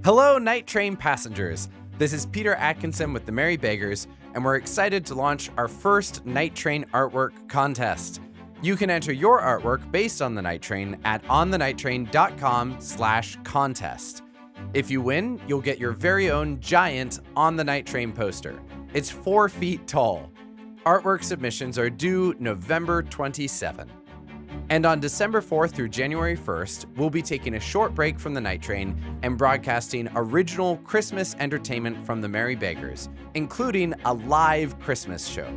Hello, Night Train passengers. This is Peter Atkinson with the Merry Beggars, and we're excited to launch our first Night Train artwork contest. You can enter your artwork based on the Night Train at onthenighttrain.com/contest. If you win, you'll get your very own giant On the Night Train poster. It's 4 feet tall. Artwork submissions are due November 27. And on December 4th through January 1st, we'll be taking a short break from the Night Train and broadcasting original Christmas entertainment from the Merry Beggars, including a live Christmas show.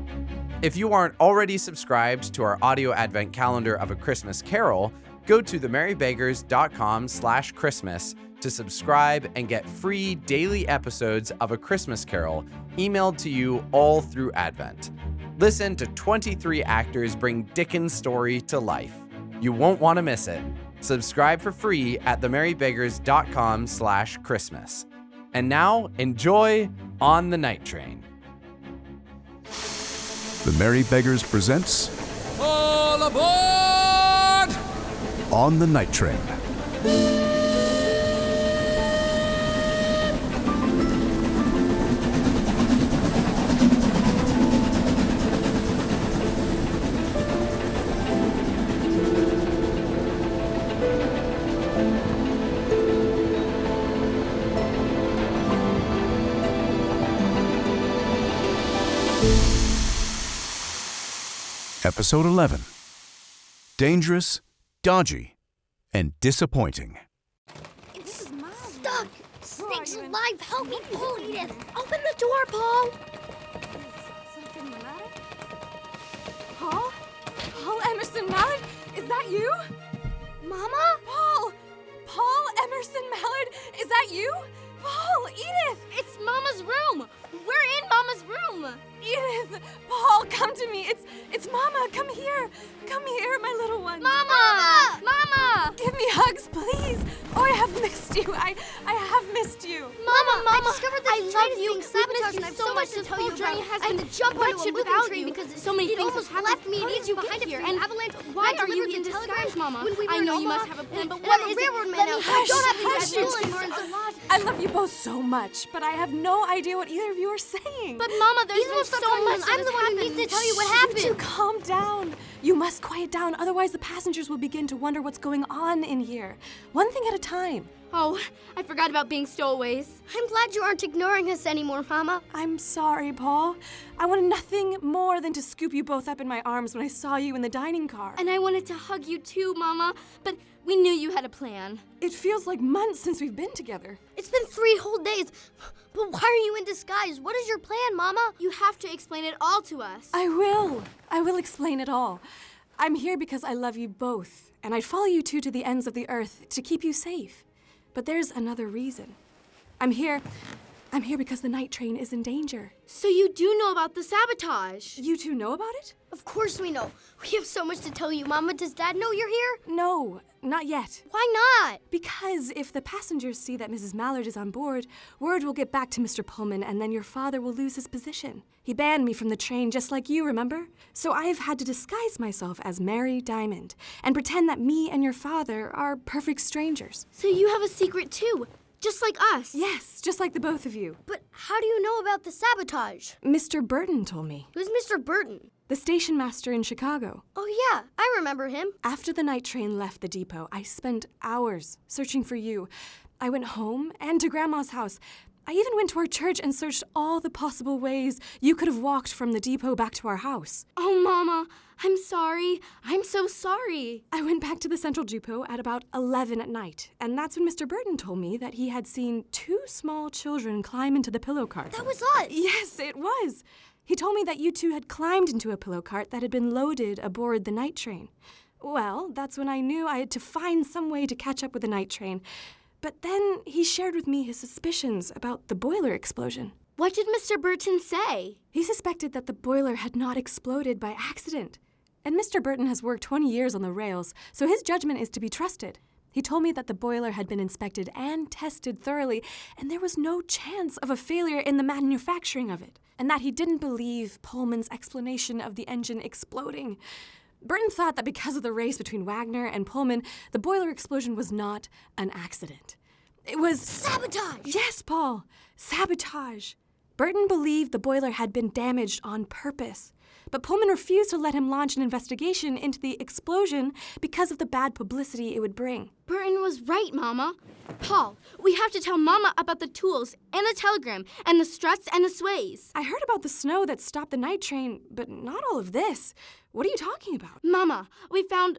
If you aren't already subscribed to our audio advent calendar of A Christmas Carol, go to themerrybeggars.com/Christmas to subscribe and get free daily episodes of A Christmas Carol emailed to you all through Advent. Listen to 23 actors bring Dickens' story to life. You won't want to miss it. Subscribe for free at themerrybeggars.com/Christmas. And now, enjoy On the Night Train. The Merry Beggars presents All aboard! On the Night Train. Episode 11. Dangerous, Dodgy, and Disappointing. It's stuck! Snake's alive! Help me pull, Edith! Open the door, Paul! Is something the matter? Paul? Paul Emerson Mallard? Is that you? Mama? Paul Emerson Mallard? Is that you? Paul! Edith! It's Mama's room! We're in Mama's room! Edith! Paul, come to me! It's Mama! Come here! Come here, my little one! Mama! Mama! Give me hugs, please! Oh, I have missed you! I have missed you! Mama! I discovered this train is being sabotaged and I have so much to tell you about. I had to jump onto a moving train because so many it things almost have left happened. me and How Edith did you behind get after here? an And avalanche. why I are you delivered in the telegram disguise, Mama? when we were I know in you must Omaha, have a plan, but and what I'm a is it? railroad man Let now, me so I don't have hush, any hush, anymore. It's a lot. I love you both so much, but I have no idea what either of you are saying. But Mama, there's Edith, been stop so telling much him. that I'm has the one who happened. needs to tell you what You two happened. calm down. You must quiet down, otherwise the passengers will begin to wonder what's going on in here. One thing at a time. Oh, I forgot about being stowaways. I'm glad you aren't ignoring us anymore, Mama. I'm sorry, Paul. I wanted nothing more than to scoop you both up in my arms when I saw you in the dining car. And I wanted to hug you too, Mama, but we knew you had a plan. It feels like months since we've been together. It's been 3 whole days. But why are you in disguise? What is your plan, Mama? You have to explain it all to us. I will explain it all. I'm here because I love you both, and I'd follow you two to the ends of the earth to keep you safe. But there's another reason. I'm here because the night train is in danger. So you do know about the sabotage? You two know about it? Of course we know. We have so much to tell you, Mama. Does Dad know you're here? No, not yet. Why not? Because if the passengers see that Mrs. Mallard is on board, word will get back to Mr. Pullman, and then your father will lose his position. He banned me from the train just like you, remember? So I have had to disguise myself as Mary Diamond and pretend that me and your father are perfect strangers. So you have a secret too, just like us. Yes, just like the both of you. But how do you know about the sabotage? Mr. Burton told me. Who's Mr. Burton? The station master in Chicago. Oh, yeah, I remember him. After the night train left the depot, I spent hours searching for you. I went home and to Grandma's house. I even went to our church and searched all the possible ways you could have walked from the depot back to our house. Oh, Mama, I'm sorry. I'm so sorry. I went back to the central depot at about 11 at night, and that's when Mr. Burton told me that he had seen 2 small children climb into the pillow cart. That was us. Yes, it was. He told me that you two had climbed into a pillow cart that had been loaded aboard the night train. Well, that's when I knew I had to find some way to catch up with the night train. But then he shared with me his suspicions about the boiler explosion. What did Mr. Burton say? He suspected that the boiler had not exploded by accident. And Mr. Burton has worked 20 years on the rails, so his judgment is to be trusted. He told me that the boiler had been inspected and tested thoroughly, and there was no chance of a failure in the manufacturing of it, and that he didn't believe Pullman's explanation of the engine exploding. Burton thought that because of the race between Wagner and Pullman, the boiler explosion was not an accident. It was... Sabotage! Yes, Paul. Sabotage. Burton believed the boiler had been damaged on purpose. But Pullman refused to let him launch an investigation into the explosion because of the bad publicity it would bring. Burton was right, Mama. Paul, we have to tell Mama about the tools and the telegram and the struts and the sways. I heard about the snow that stopped the night train, but not all of this. What are you talking about? Mama, we found,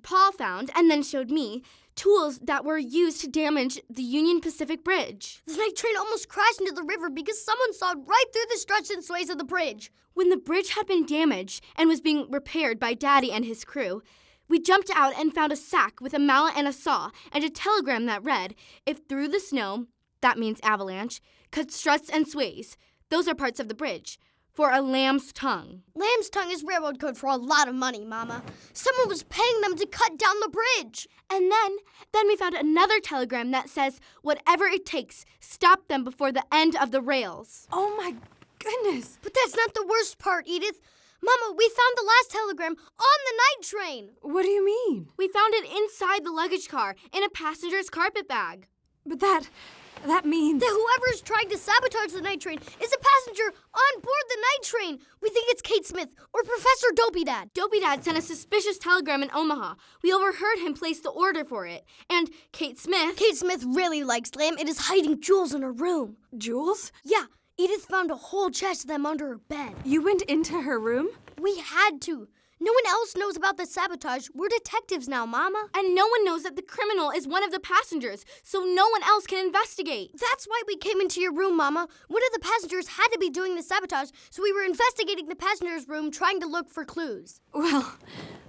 Paul found and then showed me tools that were used to damage the Union Pacific Bridge. The night train almost crashed into the river because someone saw right through the struts and sways of the bridge. When the bridge had been damaged and was being repaired by Daddy and his crew, we jumped out and found a sack with a mallet and a saw and a telegram that read, "If through the snow," that means avalanche, "cut struts and sways," those are parts of the bridge, "for a lamb's tongue." Lamb's tongue is railroad code for a lot of money, Mama. Someone was paying them to cut down the bridge. And then we found another telegram that says, "Whatever it takes, stop them before the end of the rails." Oh my goodness. But that's not the worst part, Edith. Mama, we found the last telegram on the night train. What do you mean? We found it inside the luggage car in a passenger's carpet bag. But that means... That whoever's trying to sabotage the night train is a passenger on board the night train. We think it's Kate Smith or Professor Dopey Dad. Dopey Dad sent a suspicious telegram in Omaha. We overheard him place the order for it. And Kate Smith really likes lamb and is hiding jewels in her room. Jewels? Yeah, Edith found a whole chest of them under her bed. You went into her room? We had to. No one else knows about the sabotage. We're detectives now, Mama. And no one knows that the criminal is one of the passengers, so no one else can investigate. That's why we came into your room, Mama. One of the passengers had to be doing the sabotage, so we were investigating the passenger's room, trying to look for clues. Well,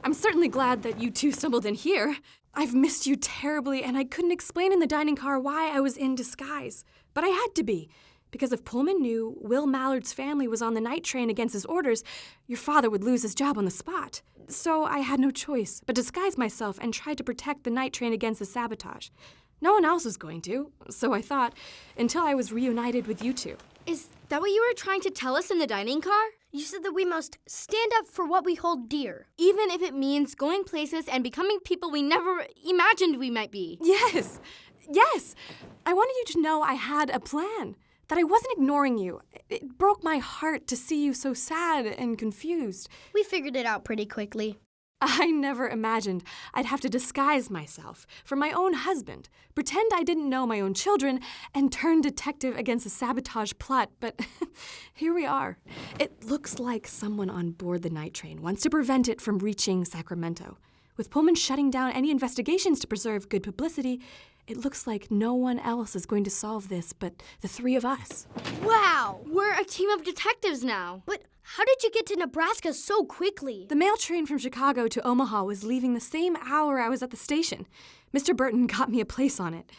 I'm certainly glad that you two stumbled in here. I've missed you terribly, and I couldn't explain in the dining car why I was in disguise. But I had to be. Because if Pullman knew Will Mallard's family was on the night train against his orders, your father would lose his job on the spot. So I had no choice but disguise myself and try to protect the night train against the sabotage. No one else was going to, so I thought, until I was reunited with you two. Is that what you were trying to tell us in the dining car? You said that we must stand up for what we hold dear. Even if it means going places and becoming people we never imagined we might be. Yes. I wanted you to know I had a plan. That I wasn't ignoring you. It broke my heart to see you so sad and confused. We figured it out pretty quickly. I never imagined I'd have to disguise myself for my own husband, pretend I didn't know my own children, and turn detective against a sabotage plot, but here we are. It looks like someone on board the night train wants to prevent it from reaching Sacramento. With Pullman shutting down any investigations to preserve good publicity, it looks like no one else is going to solve this but the three of us. Wow! We're a team of detectives now. But how did you get to Nebraska so quickly? The mail train from Chicago to Omaha was leaving the same hour I was at the station. Mr. Burton got me a place on it.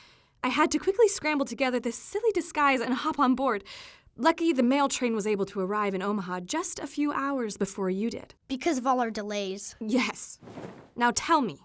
I had to quickly scramble together this silly disguise and hop on board. Lucky the mail train was able to arrive in Omaha just a few hours before you did. Because of all our delays. Yes. Now tell me,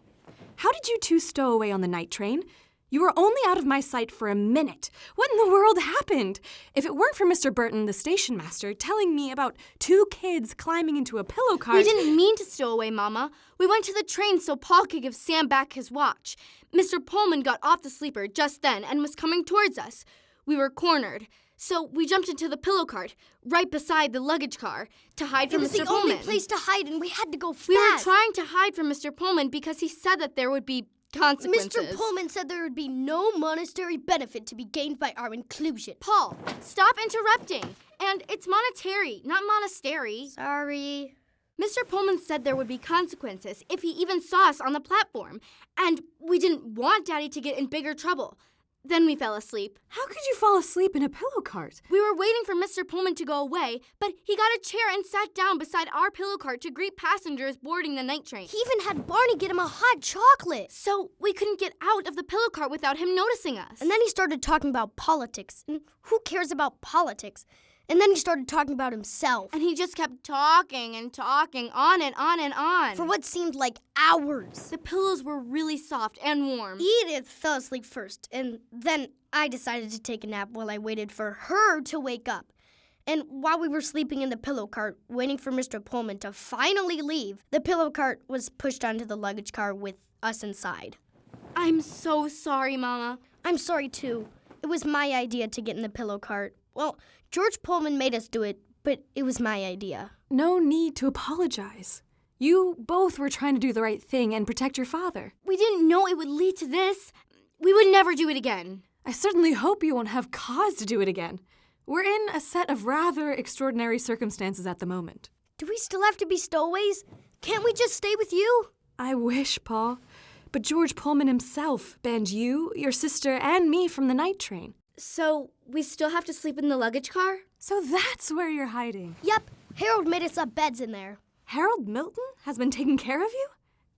how did you two stow away on the night train? You were only out of my sight for a minute. What in the world happened? If it weren't for Mr. Burton, the station master, telling me about two kids climbing into a pillow cart... We didn't mean to stow away, Mama. We went to the train so Paul could give Sam back his watch. Mr. Pullman got off the sleeper just then and was coming towards us. We were cornered. So we jumped into the pillow cart, right beside the luggage car, to hide from Mr. Pullman. It was the only place to hide, and we had to go fast. We were trying to hide from Mr. Pullman because he said that there would be consequences. Mr. Pullman said there would be no monetary benefit to be gained by our inclusion. Paul, stop interrupting. And it's monetary, not monastery. Sorry. Mr. Pullman said there would be consequences if he even saw us on the platform. And we didn't want Daddy to get in bigger trouble. Then we fell asleep. How could you fall asleep in a pillow cart? We were waiting for Mr. Pullman to go away, but he got a chair and sat down beside our pillow cart to greet passengers boarding the night train. He even had Barney get him a hot chocolate. So we couldn't get out of the pillow cart without him noticing us. And then he started talking about politics. And who cares about politics? And then he started talking about himself. And he just kept talking and talking, on and on and on. For what seemed like hours. The pillows were really soft and warm. Edith fell asleep first, and then I decided to take a nap while I waited for her to wake up. And while we were sleeping in the pillow cart, waiting for Mr. Pullman to finally leave, the pillow cart was pushed onto the luggage car with us inside. I'm so sorry, Mama. I'm sorry, too. It was my idea to get in the pillow cart. Well, George Pullman made us do it, but it was my idea. No need to apologize. You both were trying to do the right thing and protect your father. We didn't know it would lead to this. We would never do it again. I certainly hope you won't have cause to do it again. We're in a set of rather extraordinary circumstances at the moment. Do we still have to be stowaways? Can't we just stay with you? I wish, Paul. But George Pullman himself banned you, your sister, and me from the night train. So we still have to sleep in the luggage car? So that's where you're hiding. Yep, Harold made us up beds in there. Harold Milton has been taking care of you?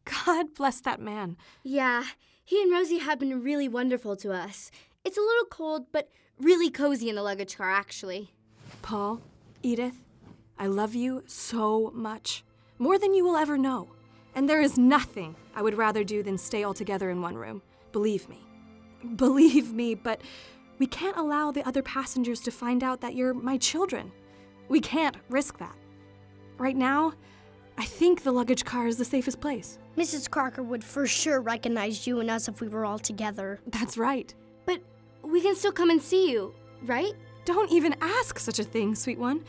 God bless that man. Yeah, he and Rosie have been really wonderful to us. It's a little cold, but really cozy in the luggage car, actually. Paul, Edith, I love you so much. More than you will ever know. And there is nothing I would rather do than stay all together in one room. Believe me. Believe me, but we can't allow the other passengers to find out that you're my children. We can't risk that. Right now, I think the luggage car is the safest place. Mrs. Crocker would for sure recognize you and us if we were all together. That's right. But we can still come and see you, right? Don't even ask such a thing, sweet one.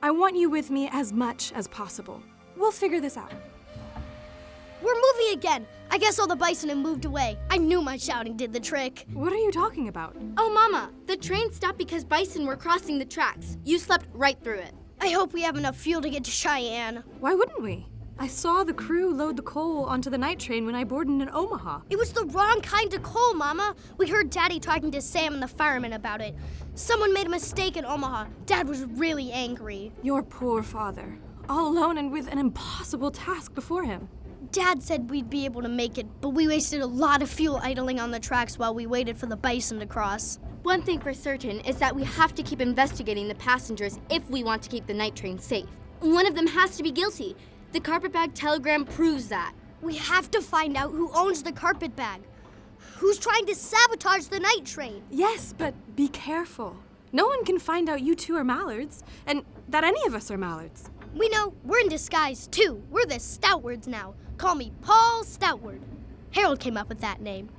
I want you with me as much as possible. We'll figure this out. We're moving again. I guess all the bison have moved away. I knew my shouting did the trick. What are you talking about? Oh, Mama, the train stopped because bison were crossing the tracks. You slept right through it. I hope we have enough fuel to get to Cheyenne. Why wouldn't we? I saw the crew load the coal onto the night train when I boarded in Omaha. It was the wrong kind of coal, Mama. We heard Daddy talking to Sam and the firemen about it. Someone made a mistake in Omaha. Dad was really angry. Your poor father, all alone and with an impossible task before him. Dad said we'd be able to make it, but we wasted a lot of fuel idling on the tracks while we waited for the bison to cross. One thing for certain is that we have to keep investigating the passengers if we want to keep the night train safe. One of them has to be guilty. The carpetbag telegram proves that. We have to find out who owns the carpetbag. Who's trying to sabotage the night train? Yes, but be careful. No one can find out you two are Mallards, and that any of us are Mallards. We know we're in disguise, too. We're the Stoutwards now. Call me Paul Stoutward. Harold came up with that name.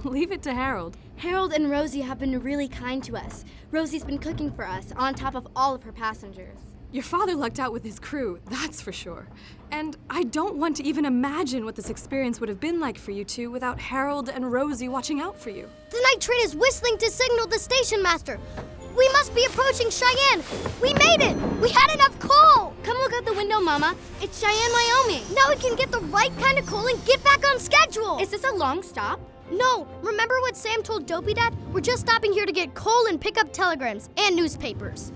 Leave it to Harold. Harold and Rosie have been really kind to us. Rosie's been cooking for us on top of all of her passengers. Your father lucked out with his crew, that's for sure. And I don't want to even imagine what this experience would have been like for you two without Harold and Rosie watching out for you. The night train is whistling to signal the station master. We must be approaching Cheyenne. We made it. We had enough coal. Come look out the window, Mama. It's Cheyenne, Wyoming. Now we can get the right kind of coal and get back on schedule. Is this a long stop? No. Remember what Sam told Dopey Dad? We're just stopping here to get coal and pick up telegrams and newspapers.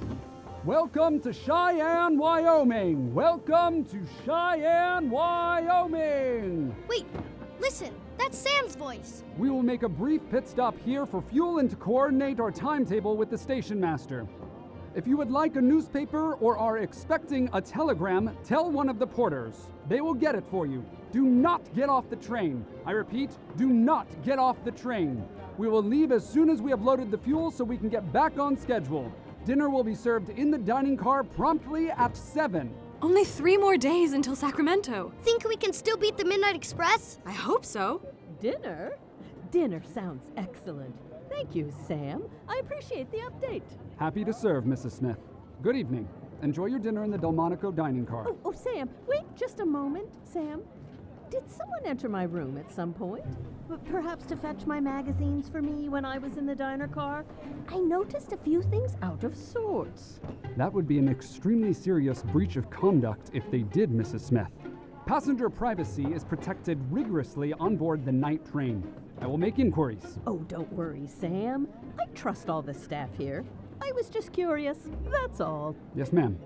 Welcome to Cheyenne, Wyoming. Welcome to Cheyenne, Wyoming. Wait, listen. That's Sam's voice. We will make a brief pit stop here for fuel and to coordinate our timetable with the station master. If you would like a newspaper or are expecting a telegram, tell one of the porters. They will get it for you. Do not get off the train. I repeat, do not get off the train. We will leave as soon as we have loaded the fuel so we can get back on schedule. Dinner will be served in the dining car promptly at 7. Only 3 more days until Sacramento. Think we can still beat the Midnight Express? I hope so. Dinner? Dinner sounds excellent. Thank you, Sam. I appreciate the update. Happy to serve, Mrs. Smith. Good evening. Enjoy your dinner in the Delmonico dining car. Oh, Sam, wait just a moment, Sam. Did someone enter my room at some point? Perhaps to fetch my magazines for me when I was in the diner car? I noticed a few things out of sorts. That would be an extremely serious breach of conduct if they did, Mrs. Smith. Passenger privacy is protected rigorously on board the night train. I will make inquiries. Oh, don't worry, Sam. I trust all the staff here. I was just curious, that's all. Yes, ma'am.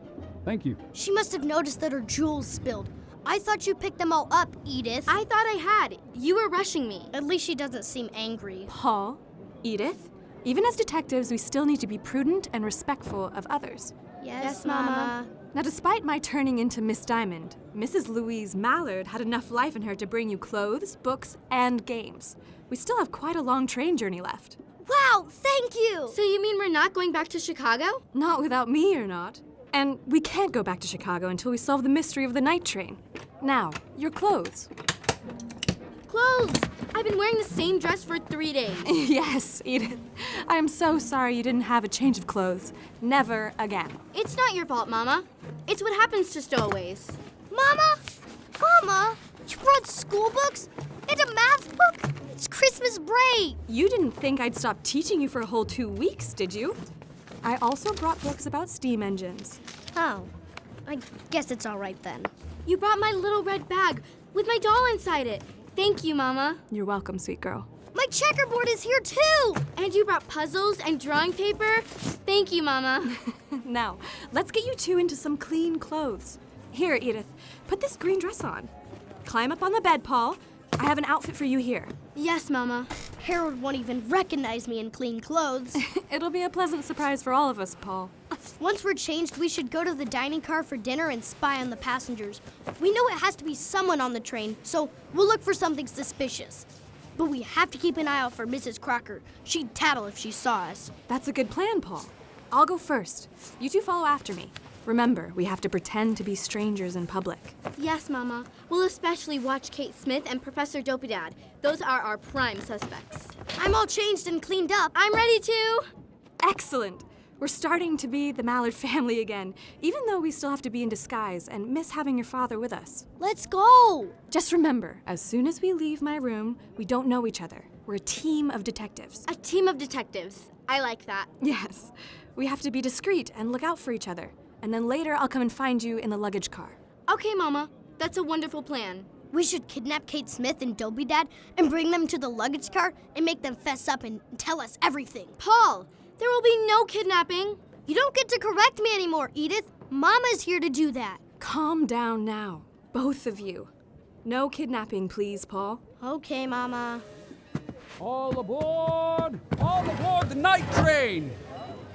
Thank you. She must have noticed that her jewels spilled. I thought you picked them all up, Edith. I thought I had. You were rushing me. At least she doesn't seem angry. Paul, Edith, even as detectives, we still need to be prudent and respectful of others. Yes, Mama. Now, despite my turning into Miss Diamond, Mrs. Louise Mallard had enough life in her to bring you clothes, books, and games. We still have quite a long train journey left. Wow, thank you! So you mean we're not going back to Chicago? Not without me, you're not. And we can't go back to Chicago until we solve the mystery of the night train. Now, your clothes. clothes! I've been wearing the same dress for 3 days. Yes, Edith. I am so sorry you didn't have a change of clothes. Never again. It's not your fault, Mama. It's what happens to stowaways. Mama? Mama? You brought school books? And a math book? It's Christmas break! You didn't think I'd stop teaching you for a whole 2 weeks, did you? I also brought books about steam engines. Oh, I guess it's all right then. You brought my little red bag with my doll inside it. Thank you, Mama. You're welcome, sweet girl. My checkerboard is here too! And you brought puzzles and drawing paper. Thank you, Mama. Now, let's get you two into some clean clothes. Here, Edith, put this green dress on. Climb up on the bed, Paul. I have an outfit for you here. Yes, Mama. Harold won't even recognize me in clean clothes. It'll be a pleasant surprise for all of us, Paul. Once we're changed, we should go to the dining car for dinner and spy on the passengers. We know it has to be someone on the train, so we'll look for something suspicious. But we have to keep an eye out for Mrs. Crocker. She'd tattle if she saw us. That's a good plan, Paul. I'll go first. You two follow after me. Remember, we have to pretend to be strangers in public. Yes, Mama. We'll especially watch Kate Smith and Professor Dopey Dad. Those are our prime suspects. I'm all changed and cleaned up. I'm ready to. Excellent. We're starting to be the Mallard family again, even though we still have to be in disguise and miss having your father with us. Let's go! Just remember, as soon as we leave my room, we don't know each other. We're a team of detectives. A team of detectives. I like that. Yes. We have to be discreet and look out for each other. And then later, I'll come and find you in the luggage car. Okay, Mama. That's a wonderful plan. We should kidnap Kate Smith and Dopey Dad and bring them to the luggage car and make them fess up and tell us everything. Paul, there will be no kidnapping. You don't get to correct me anymore, Edith. Mama's here to do that. Calm down now, both of you. No kidnapping, please, Paul. Okay, Mama. All aboard! All aboard the night train!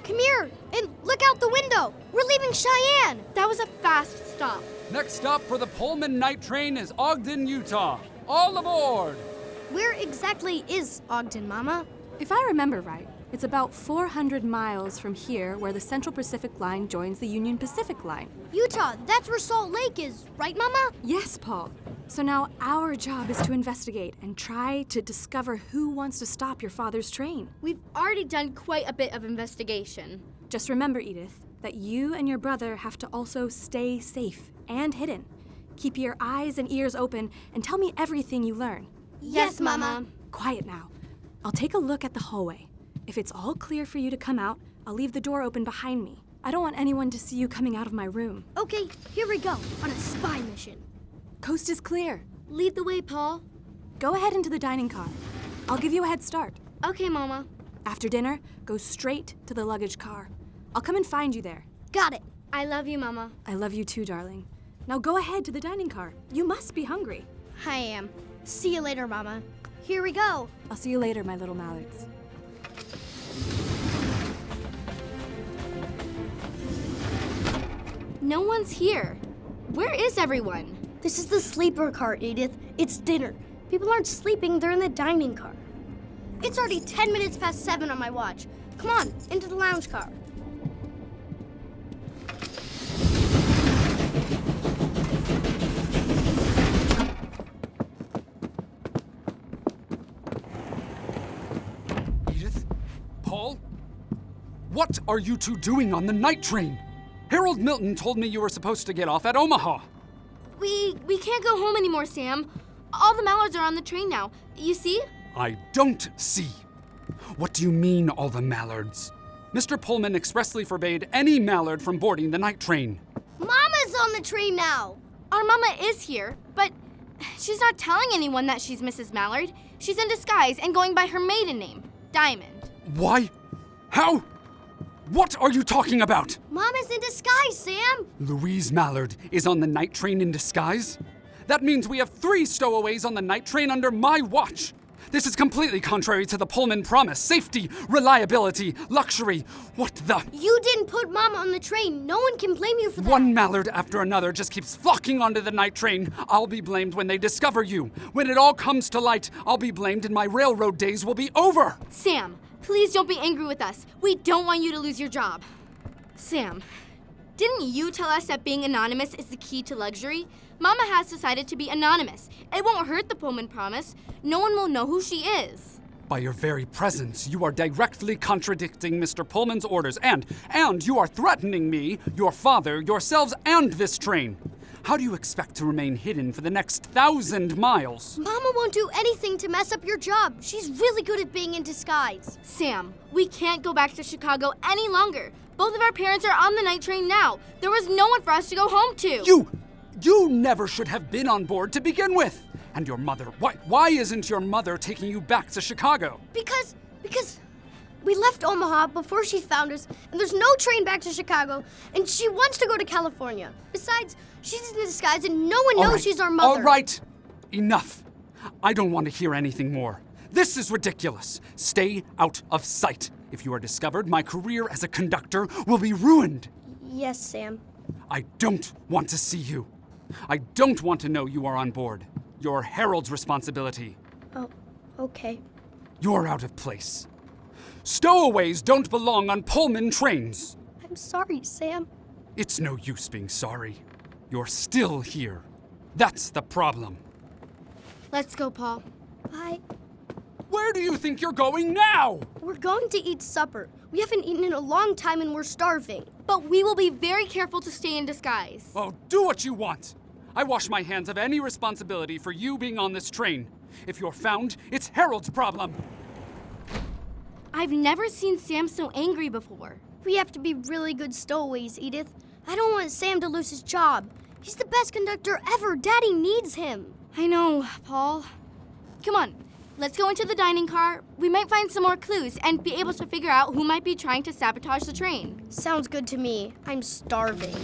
Come here and look out the window. We're leaving Cheyenne. That was a fast stop. Next stop for the Pullman night train is Ogden, Utah. All aboard! Where exactly is Ogden, Mama? If I remember right, it's about 400 miles from here where the Central Pacific Line joins the Union Pacific Line. Utah, that's where Salt Lake is, right, Mama? Yes, Paul. So now our job is to investigate and try to discover who wants to stop your father's train. We've already done quite a bit of investigation. Just remember, Edith, that you and your brother have to also stay safe and hidden. Keep your eyes and ears open and tell me everything you learn. Yes, Mama. Quiet now. I'll take a look at the hallway. If it's all clear for you to come out, I'll leave the door open behind me. I don't want anyone to see you coming out of my room. Okay, here we go, on a spy mission. Coast is clear. Lead the way, Paul. Go ahead into the dining car. I'll give you a head start. Okay, Mama. After dinner, go straight to the luggage car. I'll come and find you there. Got it. I love you, Mama. I love you too, darling. Now go ahead to the dining car. You must be hungry. I am. See you later, Mama. Here we go. I'll see you later, my little Mallards. No one's here. Where is everyone? This is the sleeper car, Edith. It's dinner. People aren't sleeping, they're in the dining car. It's already 10 minutes past 7 on my watch. Come on, into the lounge car. Edith? Paul? What are you two doing on the night train? Harold Milton told me you were supposed to get off at Omaha. We can't go home anymore, Sam. All the Mallards are on the train now. You see? I don't see. What do you mean, all the Mallards? Mr. Pullman expressly forbade any Mallard from boarding the night train. Mama's on the train now. Our Mama is here, but she's not telling anyone that she's Mrs. Mallard. She's in disguise and going by her maiden name, Diamond. Why? How? What are you talking about? Mama's in disguise, Sam. Louise Mallard is on the night train in disguise? That means we have 3 stowaways on the night train under my watch. This is completely contrary to the Pullman promise. Safety, reliability, luxury. What the? You didn't put Mama on the train. No one can blame you for that. One Mallard after another just keeps flocking onto the night train. I'll be blamed when they discover you. When it all comes to light, I'll be blamed and my railroad days will be over. Sam, please don't be angry with us. We don't want you to lose your job. Sam, didn't you tell us that being anonymous is the key to luxury? Mama has decided to be anonymous. It won't hurt the Pullman promise. No one will know who she is. By your very presence, you are directly contradicting Mr. Pullman's orders, and you are threatening me, your father, yourselves, and this train. How do you expect to remain hidden for the next 1,000 miles? Mama won't do anything to mess up your job. She's really good at being in disguise. Sam, we can't go back to Chicago any longer. Both of our parents are on the night train now. There was no one for us to go home to. You never should have been on board to begin with. And your mother, why isn't your mother taking you back to Chicago? Because we left Omaha before she found us, and there's no train back to Chicago, and she wants to go to California. Besides, she's in disguise and no one knows she's our mother. All right, enough. I don't want to hear anything more. This is ridiculous. Stay out of sight. If you are discovered, my career as a conductor will be ruined. Yes, Sam. I don't want to see you. I don't want to know you are on board. You're Harold's responsibility. Oh, okay. You're out of place. Stowaways don't belong on Pullman trains. I'm sorry, Sam. It's no use being sorry. You're still here. That's the problem. Let's go, Paul. Bye. Where do you think you're going now? We're going to eat supper. We haven't eaten in a long time and we're starving. But we will be very careful to stay in disguise. Oh, do what you want. I wash my hands of any responsibility for you being on this train. If you're found, it's Harold's problem. I've never seen Sam so angry before. We have to be really good stowaways, Edith. I don't want Sam to lose his job. He's the best conductor ever. Daddy needs him. I know, Paul. Come on, let's go into the dining car. We might find some more clues and be able to figure out who might be trying to sabotage the train. Sounds good to me. I'm starving.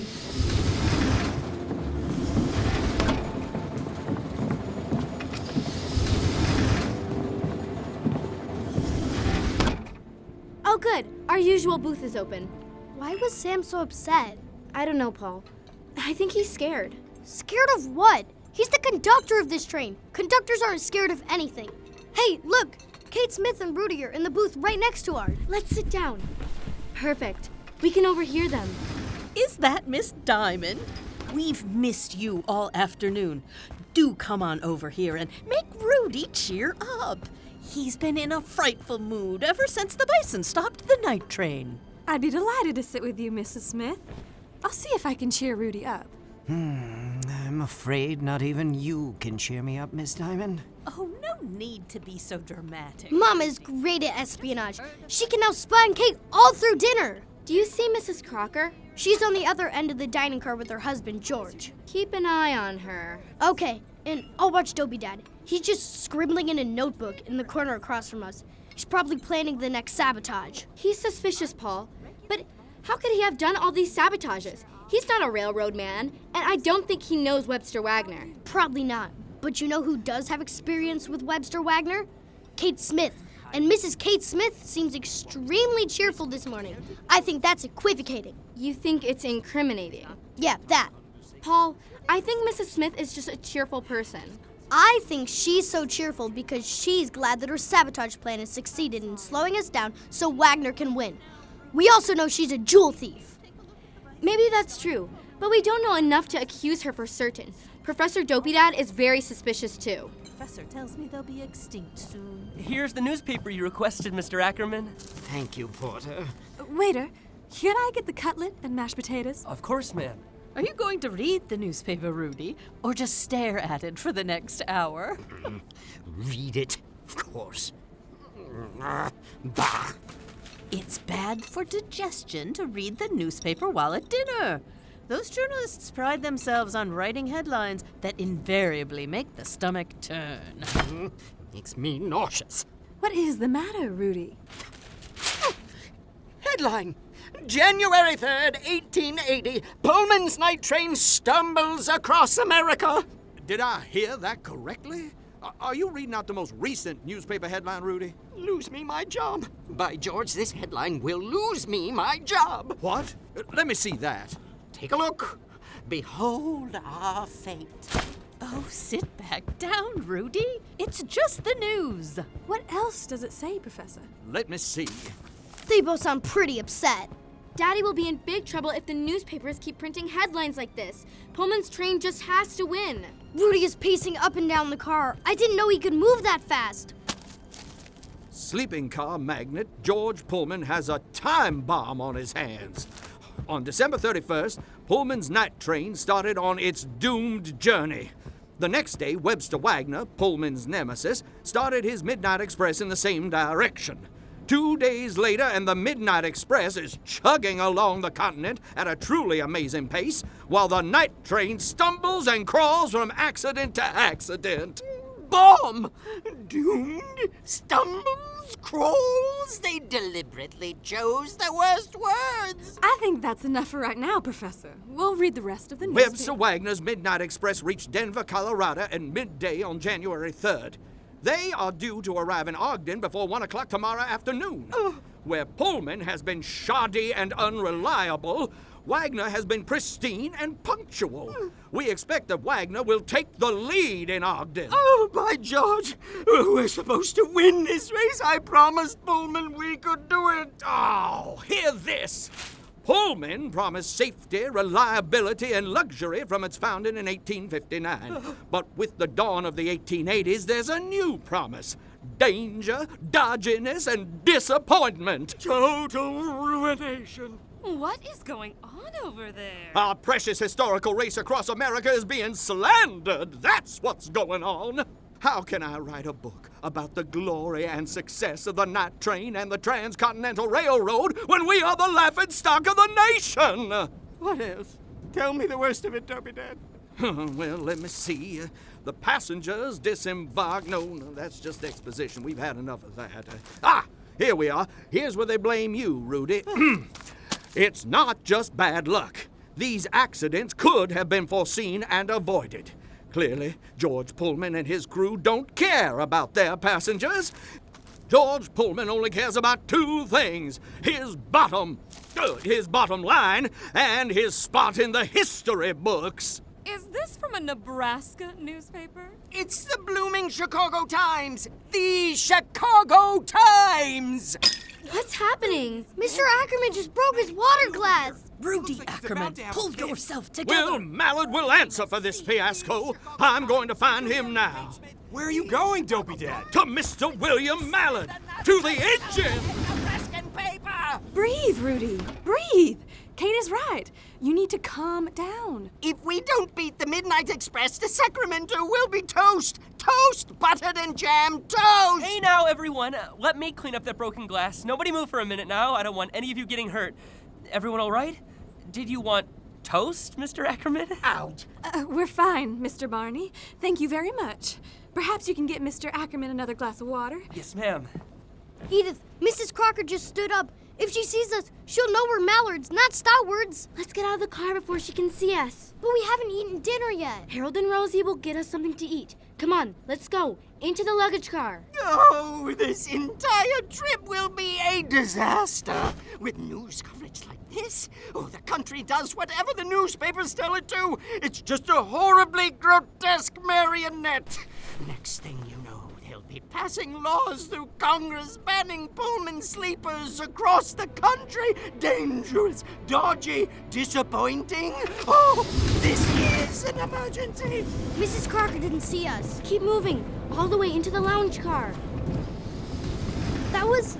Oh, good. Our usual booth is open. Why was Sam so upset? I don't know, Paul. I think he's scared. Scared of what? He's the conductor of this train. Conductors aren't scared of anything. Hey, look! Kate Smith and Rudy are in the booth right next to ours. Let's sit down. Perfect. We can overhear them. Is that Miss Diamond? We've missed you all afternoon. Do come on over here and make Rudy cheer up. He's been in a frightful mood ever since the Bison stopped the night train. I'd be delighted to sit with you, Mrs. Smith. I'll see if I can cheer Rudy up. I'm afraid not even you can cheer me up, Miss Diamond. Oh, no need to be so dramatic. Mama's great at espionage. She can now spy on Kate all through dinner. Do you see Mrs. Crocker? She's on the other end of the dining car with her husband, George. Keep an eye on her. Okay, and I'll watch Dopey Dad. He's just scribbling in a notebook in the corner across from us. He's probably planning the next sabotage. He's suspicious, Paul. But how could he have done all these sabotages? He's not a railroad man, and I don't think he knows Webster Wagner. Probably not. But you know who does have experience with Webster Wagner? Kate Smith. And Mrs. Kate Smith seems extremely cheerful this morning. I think that's equivocating. You think it's incriminating? Yeah, that. Paul, I think Mrs. Smith is just a cheerful person. I think she's so cheerful because she's glad that her sabotage plan has succeeded in slowing us down so Wagner can win. We also know she's a jewel thief. Maybe that's true, but we don't know enough to accuse her for certain. Professor Dopey Dad is very suspicious too. Professor tells me they'll be extinct soon. Here's the newspaper you requested, Mr. Ackerman. Thank you, Porter. Waiter, can I get the cutlet and mashed potatoes? Of course, ma'am. Are you going to read the newspaper, Rudy, or just stare at it for the next hour? Read it, of course. Bah! It's bad for digestion to read the newspaper while at dinner. Those journalists pride themselves on writing headlines that invariably make the stomach turn. Makes me nauseous. What is the matter, Rudy? Headline: January 3rd, 1880, Pullman's night train stumbles across America. Did I hear that correctly? Are you reading out the most recent newspaper headline, Rudy? Lose me my job. By George, this headline will lose me my job. What? Let me see that. Take a look. Behold our fate. Oh, sit back down, Rudy. It's just the news. What else does it say, Professor? Let me see. They both sound pretty upset. Daddy will be in big trouble if the newspapers keep printing headlines like this. Pullman's train just has to win. Rudy is pacing up and down the car. I didn't know he could move that fast. Sleeping car magnate George Pullman has a time bomb on his hands. On December 31st, Pullman's night train started on its doomed journey. The next day, Webster Wagner, Pullman's nemesis, started his Midnight Express in the same direction. 2 days later, and the Midnight Express is chugging along the continent at a truly amazing pace, while the night train stumbles and crawls from accident to accident. Bomb! Doomed? Stumbles? Crawls? They deliberately chose the worst words. I think that's enough for right now, Professor. We'll read the rest of the newspaper. Webster Wagner's Midnight Express reached Denver, Colorado at midday on January 3rd. They are due to arrive in Ogden before 1 o'clock tomorrow afternoon. Where Pullman has been shoddy and unreliable, Wagner has been pristine and punctual. We expect that Wagner will take the lead in Ogden. Oh, by George! We're supposed to win this race. I promised Pullman we could do it. Oh, hear this! Pullman promised safety, reliability, and luxury from its founding in 1859. But with the dawn of the 1880s, there's a new promise. Danger, dodginess, and disappointment. Total ruination. What is going on over there? Our precious historical race across America is being slandered. That's what's going on. How can I write a book about the glory and success of the night train and the transcontinental railroad when we are the laughingstock of the nation? What else? Tell me the worst of it, Dopey Dad. Well, let me see. The passengers disembarked. No, that's just exposition. We've had enough of that. Here we are. Here's where they blame you, Rudy. It's not just bad luck. These accidents could have been foreseen and avoided. Clearly, George Pullman and his crew don't care about their passengers. George Pullman only cares about two things: his bottom line and his spot in the history books. Is this from a Nebraska newspaper? It's the blooming Chicago Times! The Chicago Times! What's happening? Mr. Ackerman just broke his water glass. Rudy Ackerman, pull yourself together. Well, Mallard will answer for this fiasco. I'm going to find him now. Where are you going, Dopey Dad? To Mr. William Mallard. To the engine. Nebraskan paper! Breathe, Rudy. Breathe. Kate is right. You need to calm down. If we don't beat the Midnight Express to Sacramento, we'll be toast! Toast! Buttered and jam toast! Hey now, everyone. Let me clean up that broken glass. Nobody move for a minute now. I don't want any of you getting hurt. Everyone all right? Did you want toast, Mr. Ackerman? Out! We're fine, Mr. Barney. Thank you very much. Perhaps you can get Mr. Ackerman another glass of water. Yes, ma'am. Edith, Mrs. Crocker just stood up. If she sees us, she'll know we're Mallards, not Stoutwards. Let's get out of the car before she can see us. But we haven't eaten dinner yet. Harold and Rosie will get us something to eat. Come on, let's go. Into the luggage car. Oh, this entire trip will be a disaster. With news coverage like this, the country does whatever the newspapers tell it to. It's just a horribly grotesque marionette. Next thing you know, they'll be passing laws through Congress banning Pullman sleepers across the country. Dangerous, dodgy, disappointing. Oh, this is an emergency. Mrs. Crocker didn't see us. Keep moving, all the way into the lounge car. That was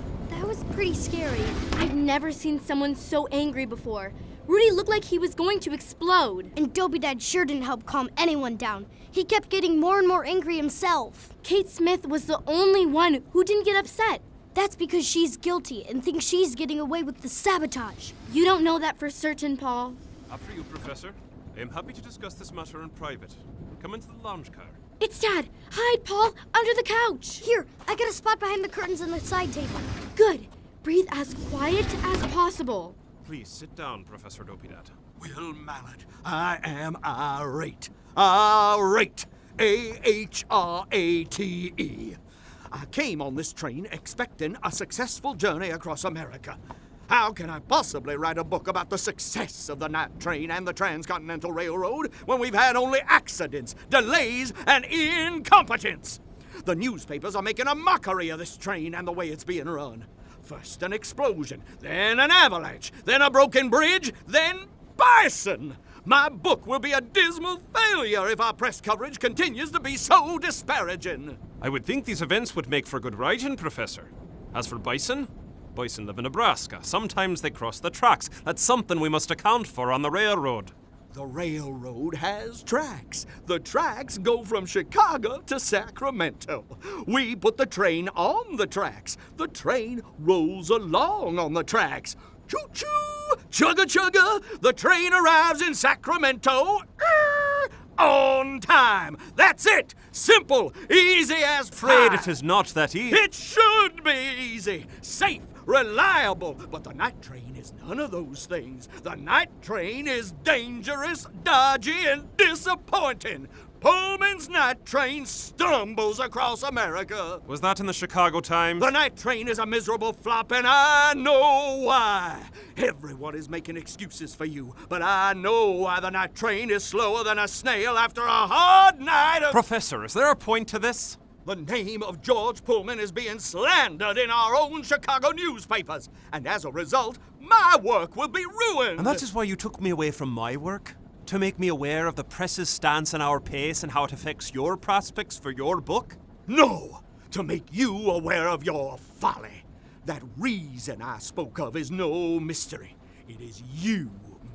pretty scary. I've never seen someone so angry before. Rudy looked like he was going to explode. And Dopey Dad sure didn't help calm anyone down. He kept getting more and more angry himself. Kate Smith was the only one who didn't get upset. That's because she's guilty and thinks she's getting away with the sabotage. You don't know that for certain, Paul. After you, Professor. I am happy to discuss this matter in private. Come into the lounge car. It's Dad. Hide, Paul, under the couch. Here, I got a spot behind the curtains on the side table. Good. Breathe as quiet as possible. Please sit down, Professor Dopey Dad. Will Mallard, I am irate. Irate. A-H-R-A-T-E. I came on this train expecting a successful journey across America. How can I possibly write a book about the success of the night train and the transcontinental railroad when we've had only accidents, delays, and incompetence? The newspapers are making a mockery of this train and the way it's being run. First an explosion, then an avalanche, then a broken bridge, then bison! My book will be a dismal failure if our press coverage continues to be so disparaging. I would think these events would make for good writing, Professor. As for bison live in Nebraska. Sometimes they cross the tracks. That's something we must account for on the railroad. The railroad has tracks. The tracks go from Chicago to Sacramento. We put the train on the tracks. The train rolls along on the tracks. Choo-choo! Chugga-chugga! The train arrives in Sacramento on time. That's it! Simple, easy as pie. Afraid it is not that easy. It should be easy, safe, reliable, but the night train is none of those things. The night train is dangerous, dodgy, and disappointing. Pullman's night train stumbles across America. Was that in the Chicago Times? The night train is a miserable flop, and I know why. Everyone is making excuses for you, but I know why the night train is slower than a snail after a hard night of... Professor, is there a point to this? The name of George Pullman is being slandered in our own Chicago newspapers, and as a result, my work will be ruined. And that is why you took me away from my work? To make me aware of the press's stance on our pace and how it affects your prospects for your book? No, to make you aware of your folly. That reason I spoke of is no mystery. It is you,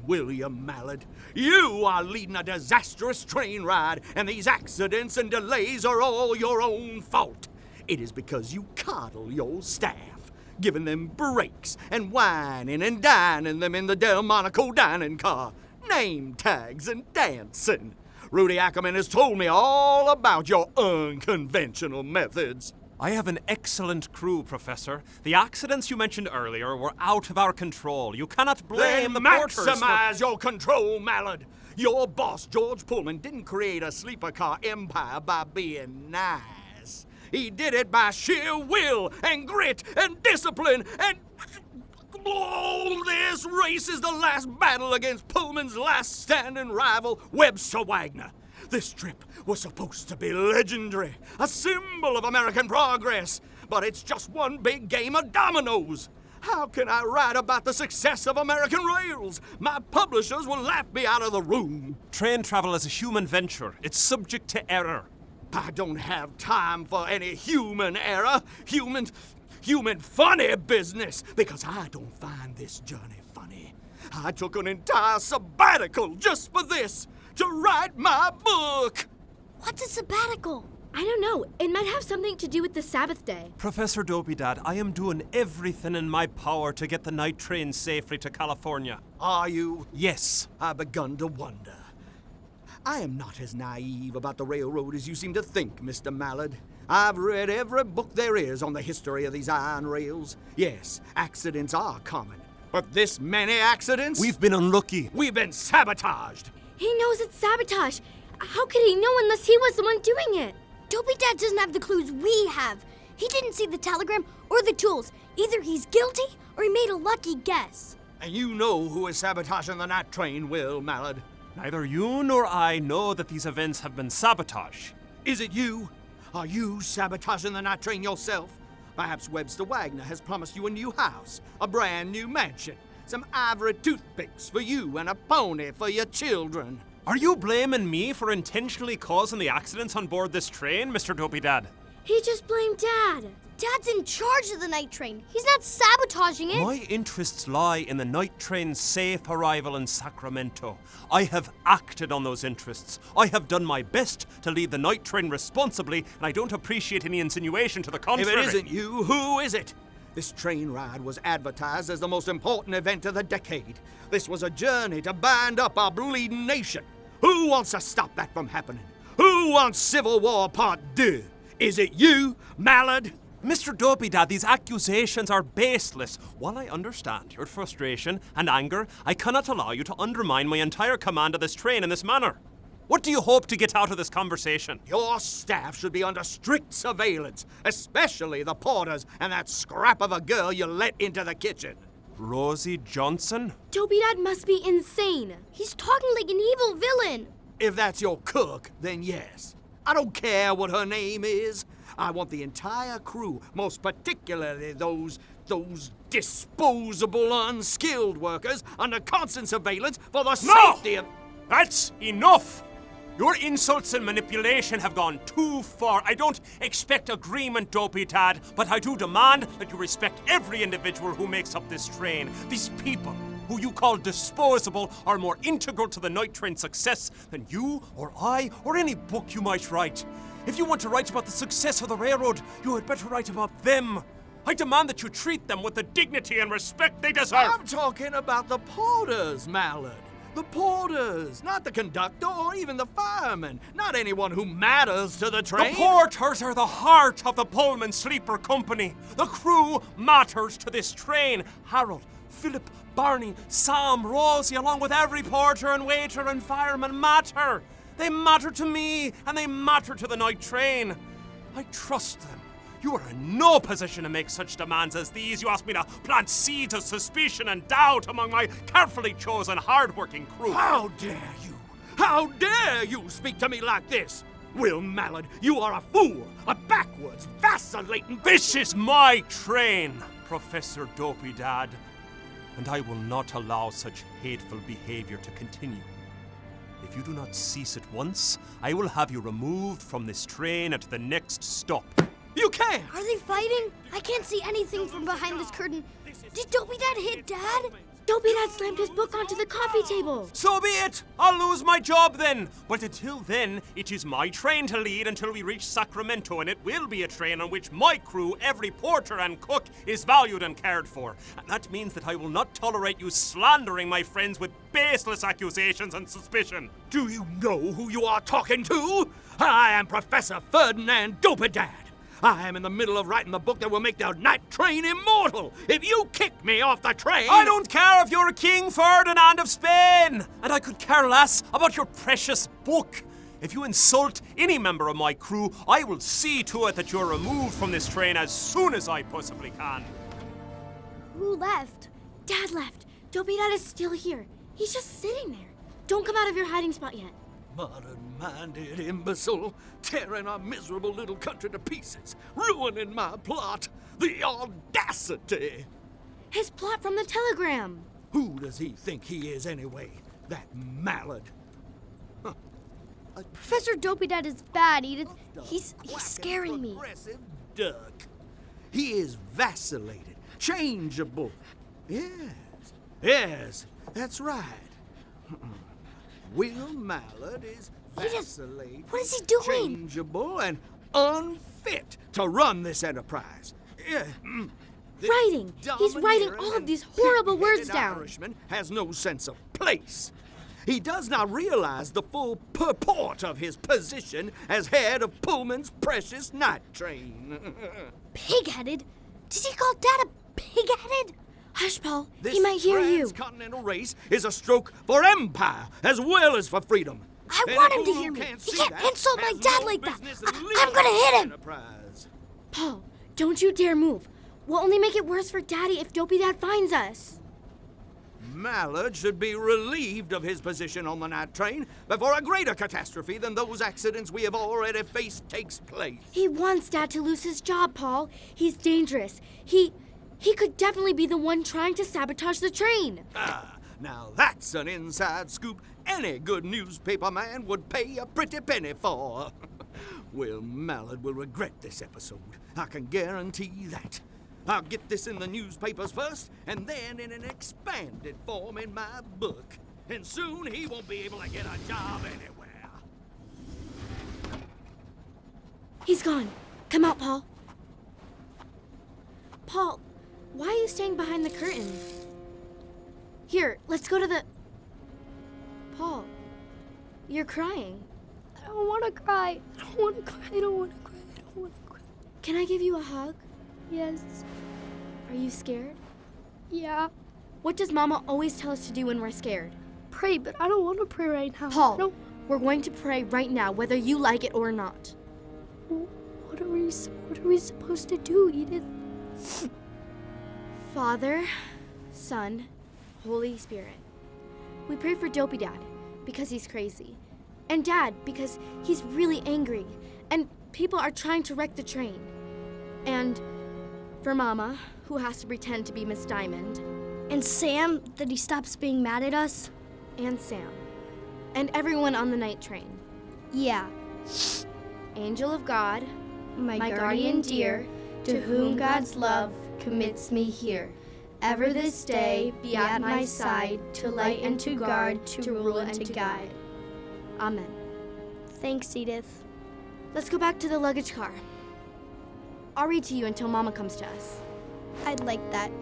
William Mallard. You are leading a disastrous train ride, and these accidents and delays are all your own fault. It is because you coddle your staff, giving them breaks and whining and dining them in the Delmonico dining car. Name tags and dancing. Rudy Ackerman has told me all about your unconventional methods. I have an excellent crew, Professor. The accidents you mentioned earlier were out of our control. You cannot blame the porters for... maximize your control, Mallard. Your boss, George Pullman, didn't create a sleeper car empire by being nice. He did it by sheer will and grit and discipline and... Oh, this race is the last battle against Pullman's last standing rival, Webster Wagner. This trip was supposed to be legendary, a symbol of American progress, but it's just one big game of dominoes. How can I write about the success of American rails? My publishers will laugh me out of the room. Train travel is a human venture. It's subject to error. I don't have time for any human error, human funny business, because I don't find this journey funny. I took an entire sabbatical just for this, to write my book. What's a sabbatical? I don't know. It might have something to do with the Sabbath day. Professor Dopey Dad, I am doing everything in my power to get the night train safely to California. Are you? Yes. I've begun to wonder. I am not as naive about the railroad as you seem to think, Mr. Mallard. I've read every book there is on the history of these iron rails. Yes, accidents are common. But this many accidents? We've been unlucky. We've been sabotaged. He knows it's sabotage. How could he know unless he was the one doing it? Dopey Dad doesn't have the clues we have. He didn't see the telegram or the tools. Either he's guilty or he made a lucky guess. And you know who is sabotaging the night train, Will Mallard. Neither you nor I know that these events have been sabotage. Is it you? Are you sabotaging the night train yourself? Perhaps Webster Wagner has promised you a new house, a brand new mansion, some ivory toothpicks for you and a pony for your children. Are you blaming me for intentionally causing the accidents on board this train, Mr. Dopey Dad? He just blamed Dad. Dad's in charge of the night train. He's not sabotaging it. My interests lie in the night train's safe arrival in Sacramento. I have acted on those interests. I have done my best to lead the night train responsibly, and I don't appreciate any insinuation to the contrary. If it isn't you, who is it? This train ride was advertised as the most important event of the decade. This was a journey to bind up our bleeding nation. Who wants to stop that from happening? Who wants Civil War Part 2? Is it you, Mallard? Mr. Dopey Dad, these accusations are baseless. While I understand your frustration and anger, I cannot allow you to undermine my entire command of this train in this manner. What do you hope to get out of this conversation? Your staff should be under strict surveillance, especially the porters and that scrap of a girl you let into the kitchen. Rosie Johnson? Dopey Dad must be insane. He's talking like an evil villain. If that's your cook, then yes. I don't care what her name is. I want the entire crew, most particularly those disposable, unskilled workers under constant surveillance for the safety of... That's enough! Your insults and manipulation have gone too far. I don't expect agreement, Dopey Dad, but I do demand that you respect every individual who makes up this train. These people, who you call disposable, are more integral to the night train's success than you or I or any book you might write. If you want to write about the success of the railroad, you had better write about them. I demand that you treat them with the dignity and respect they deserve. I'm talking about the porters, Mallard. The porters, not the conductor or even the fireman. Not anyone who matters to the train. The porters are the heart of the Pullman Sleeper Company. The crew matters to this train. Harold, Philip, Barney, Sam, Rosie, along with every porter and waiter and fireman matter. They matter to me, and they matter to the night train. I trust them. You are in no position to make such demands as these. You ask me to plant seeds of suspicion and doubt among my carefully chosen, hard-working crew. How dare you? How dare you speak to me like this? Will Mallard, you are a fool, a backwards, vacillating... This is my train, Professor Dopey Dad, and I will not allow such hateful behavior to continue. If you do not cease at once, I will have you removed from this train at the next stop. You can't! Are they fighting? I can't see anything from behind this curtain. Did Dopey Dad hit Dad? Dopey Dad slammed his book onto the coffee table. So be it! I'll lose my job then! But until then, it is my train to lead until we reach Sacramento, and it will be a train on which my crew, every porter and cook, is valued and cared for. And that means that I will not tolerate you slandering my friends with baseless accusations and suspicion. Do you know who you are talking to? I am Professor Ferdinand Dopey Dad. I am in the middle of writing the book that will make the night train immortal. If you kick me off the train... I don't care if you're King Ferdinand of Spain! And I could care less about your precious book. If you insult any member of my crew, I will see to it that you're removed from this train as soon as I possibly can. Who left? Dad left. Dopey Dad is still here. He's just sitting there. Don't come out of your hiding spot yet. Modern-minded imbecile, tearing our miserable little country to pieces, ruining my plot. The audacity! His plot from the telegram. Who does he think he is anyway? That Mallard. Huh. Professor Dopey Dad is bad, Edith. He's scaring me. Aggressive duck. He is vacillated, changeable. Yes, that's right. Will Mallard is vacillating, what is he doing? changeable, and unfit to run this enterprise. Writing. He's writing all of these horrible words down. Irishman has no sense of place. He does not realize the full purport of his position as head of Pullman's precious night train. Pig-headed? Did he call Dad a pig-headed? Hush, Paul. This He might hear you. transcontinental race is a stroke for empire as well as for freedom. I want him to hear me. He can't insult my dad like that. I'm gonna hit him. Enterprise. Paul, don't you dare move. We'll only make it worse for Daddy if Dopey Dad finds us. Mallard should be relieved of his position on the night train before a greater catastrophe than those accidents we have already faced takes place. He wants Dad to lose his job, Paul. He's dangerous. He could definitely be the one trying to sabotage the train. Ah, now that's an inside scoop any good newspaper man would pay a pretty penny for. Well, Mallard will regret this episode. I can guarantee that. I'll get this in the newspapers first, and then in an expanded form in my book. And soon he won't be able to get a job anywhere. He's gone. Come out, Paul. Paul, why are you staying behind the curtain? Here, let's go to the... Paul, you're crying. I don't want to cry. I don't want to cry. I don't want to cry. I don't want to cry. Can I give you a hug? Yes. Are you scared? Yeah. What does Mama always tell us to do when we're scared? Pray, but I don't want to pray right now. Paul, we're going to pray right now, whether you like it or not. What are we supposed to do, Edith? Father, Son, Holy Spirit. We pray for Dopey Dad because he's crazy. And Dad because he's really angry. And people are trying to wreck the train. And for Mama, who has to pretend to be Miss Diamond. And Sam, that he stops being mad at us. And Sam. And everyone on the night train. Yeah. Angel of God, my guardian dear, to whom God's love commits me here. Ever this day be at my side, to light and to guard, to rule and to guide. Amen. Thanks, Edith. Let's go back to the luggage car. I'll read to you until Mama comes to us. I'd like that.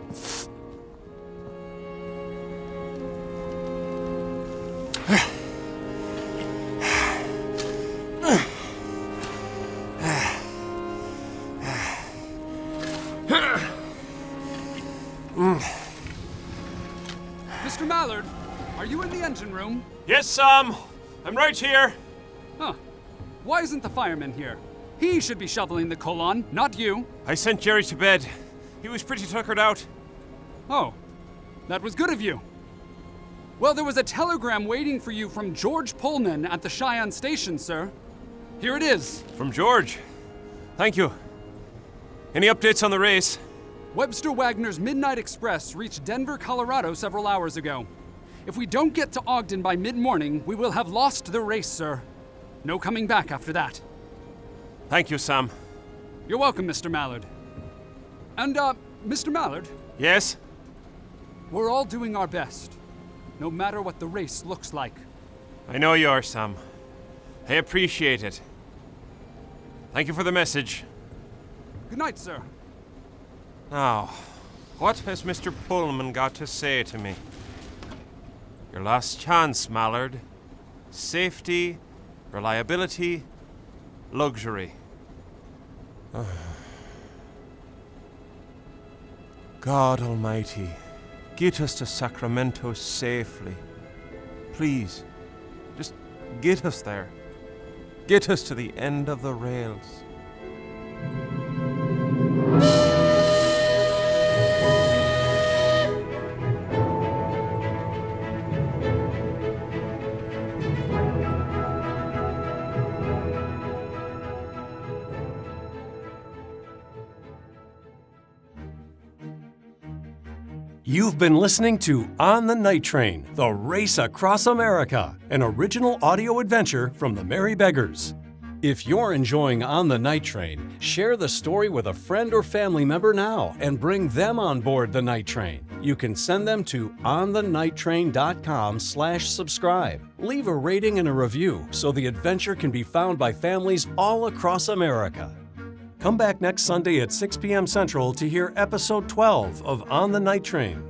Mr. Mallard, are you in the engine room? Yes, Sam. I'm right here. Huh. Why isn't the fireman here? He should be shoveling the colon, not you. I sent Jerry to bed. He was pretty tuckered out. Oh, that was good of you. Well, there was a telegram waiting for you from George Pullman at the Cheyenne station, sir. Here it is. From George. Thank you. Any updates on the race? Webster Wagner's Midnight Express reached Denver, Colorado several hours ago. If we don't get to Ogden by mid-morning, we will have lost the race, sir. No coming back after that. Thank you, Sam. You're welcome, Mr. Mallard. And, Mr. Mallard? Yes? We're all doing our best, no matter what the race looks like. I know you are, Sam. I appreciate it. Thank you for the message. Good night, sir. Now, what has Mr. Pullman got to say to me? Your last chance, Mallard. Safety, reliability, luxury. God Almighty, get us to Sacramento safely. Please, just get us there. Get us to the end of the rails. You've been listening to On the Night Train, the race across America, an original audio adventure from the Merry Beggars. If you're enjoying On the Night Train, share the story with a friend or family member now and bring them on board the Night Train. You can send them to onthenighttrain.com/subscribe. Leave a rating and a review so the adventure can be found by families all across America. Come back next Sunday at 6 p.m. Central to hear episode 12 of On the Night Train.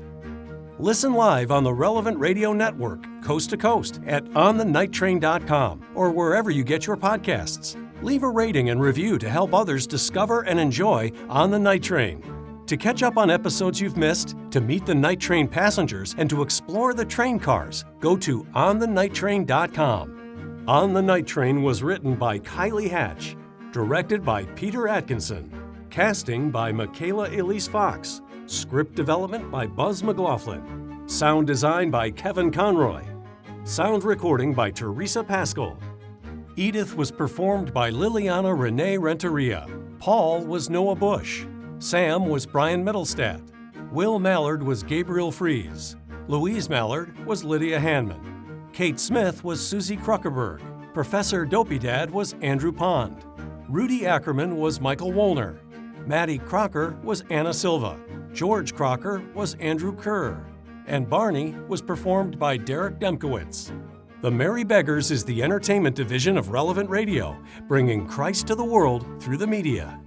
Listen live on the relevant radio network, coast to coast, at onthenighttrain.com or wherever you get your podcasts. Leave a rating and review to help others discover and enjoy On the Night Train. To catch up on episodes you've missed, to meet the Night Train passengers, and to explore the train cars, go to onthenighttrain.com. On the Night Train was written by Kylie Hatch. Directed by Peter Atkinson. Casting by Michaela Elise Fox. Script development by Buzz McLaughlin. Sound design by Kevin Conroy. Sound recording by Teresa Pascal. Edith was performed by Liliana Renee Renteria. Paul was Noah Bush. Sam was Brian Middlestadt. Will Mallard was Gabriel Fries. Louise Mallard was Lydia Hanman. Kate Smith was Susie Kruckerberg. Professor Dopey Dad was Andrew Pond. Rudy Ackerman was Michael Woolner. Maddie Crocker was Anna Silva. George Crocker was Andrew Kerr. And Barney was performed by Derek Demkowitz. The Merry Beggars is the entertainment division of Relevant Radio, bringing Christ to the world through the media.